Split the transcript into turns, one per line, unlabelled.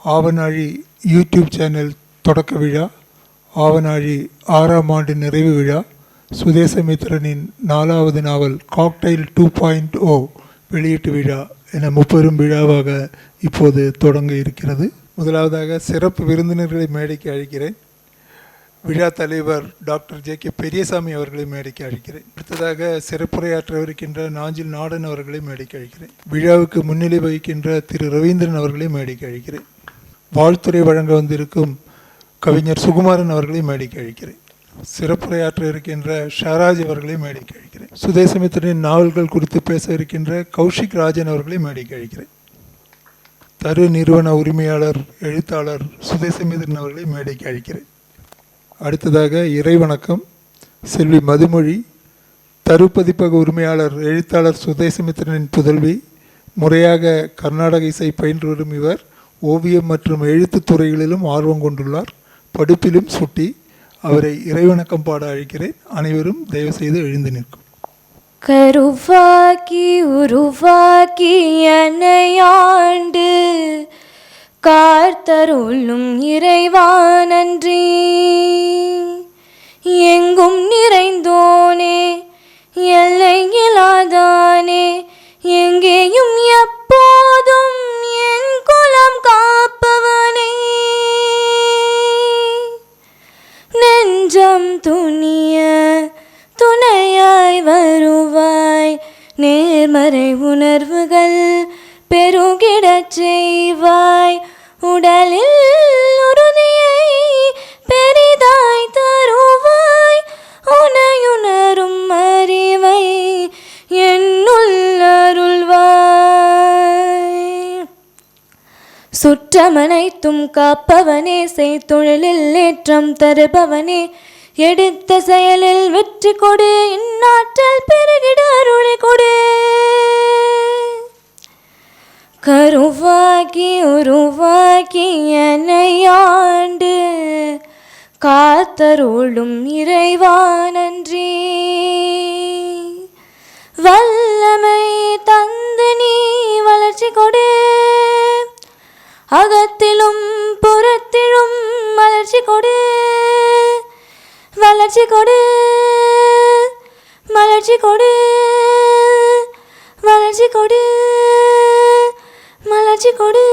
ஆவனாழி YouTube channel தொடக்க விழா, ஆவனாழி 6ஆம் ஆண்டு நிறைவு விழா, சுதேசமித்திரனின் 4வது நாவல் காக்டைல் 2.0 வெளியீட்டு விழா என முப்பெரும் விழாவாக இப்போது தொடங்க இருக்கிறது. முதலாவதாக சிறப்பு விருந்தினர்களை மேடைக்கு அழைக்கிறேன். விழா தலைவர் டாக்டர் ஜே.கே. பெரியசாமி அவர்களை மேடைக்கு அழைக்கிறேன். அடுத்ததாக சிறப்புரையாற்றவிருக்கின்ற நாஞ்சில் நாடன் அவர்களை மேடைக்கு அழைக்கிறேன். விழாவுக்கு முன்னிலை வகிக்கின்ற திரு ரவீந்திரன் அவர்களை மேடைக்கு அழைக்கிறேன். வாழ்த்துறை வழங்க வந்திருக்கும் கவிஞர் சுகுமாரன் அவர்களை மேடைக்கு அழைக்கிறேன். சிறப்புரையாற்ற இருக்கின்ற ஷாராஜ் அவர்களை மேடைக்கு அழைக்கிறேன். சுதேசமித்திரனின் நாவல்கள் குறித்து பேச இருக்கின்ற கௌஷிக் ராஜன் அவர்களை மேடைக்கு அழைக்கிறேன். தரு நிறுவன உரிமையாளர் எழுத்தாளர் சுதேசமித்திரன் அவர்களை மேடைக்கு அழைக்கிறேன். அடுத்ததாக இறைவணக்கம் செல்வி மதுமொழி, தரு பதிப்பக உரிமையாளர் எழுத்தாளர் சுதேசமித்திரனின் புதல்வி. முறையாக கர்நாடக இசை பயின்று வரும் இவர் ஓவியம் மற்றும் எழுத்து துறைகளிலும் ஆர்வம் கொண்டுள்ளார். படிப்பிலும் சுட்டி. அவரை இறைவணக்கம் பாட அழைக்கிறேன். அனைவரும் தயவு செய்து எழுந்து நிற்கும்.
கருவாக்கி உருவாக்கி என்னையாண்டு காத்தருளும் இறைவா நன்றி. எங்கும் நிறைந்தோனே எல்லை இல்லாதானே, எங்கேயும் எப்போதும் என் குலம் காப்பவனே. நெஞ்சம் துணிய துணையாய் வருவாய், நேர்மறை உணர்வுகள் பெருகிடச் செய்வாய். உடலில் உறுதியை பெரிதாய் தருவாய், உனையுணரும் அறிவை என்னுள் அருள்வாய். சுற்றமனைத்தும் காப்பவனே, செய்தொழிலில் ஏற்றம் தருபவனே, எடுத்த செயலில் வெற்றி கொடு, இந்நாற்றல் பெருகிட அருளை கொடு. கருவாக்கி உருவாக்கி என்னையாண்டு காத்தருளும் இறைவா நன்றி. வல்லமை தந்து நீ வளர்ச்சி கொடு, அகத்திலும் புறத்திலும் வளர்ச்சி கொடு. வளர்ச்சி கொடு, வளர்ச்சி கொடு, வளர்ச்சி கொடு, வளர்ச்சி கொடு.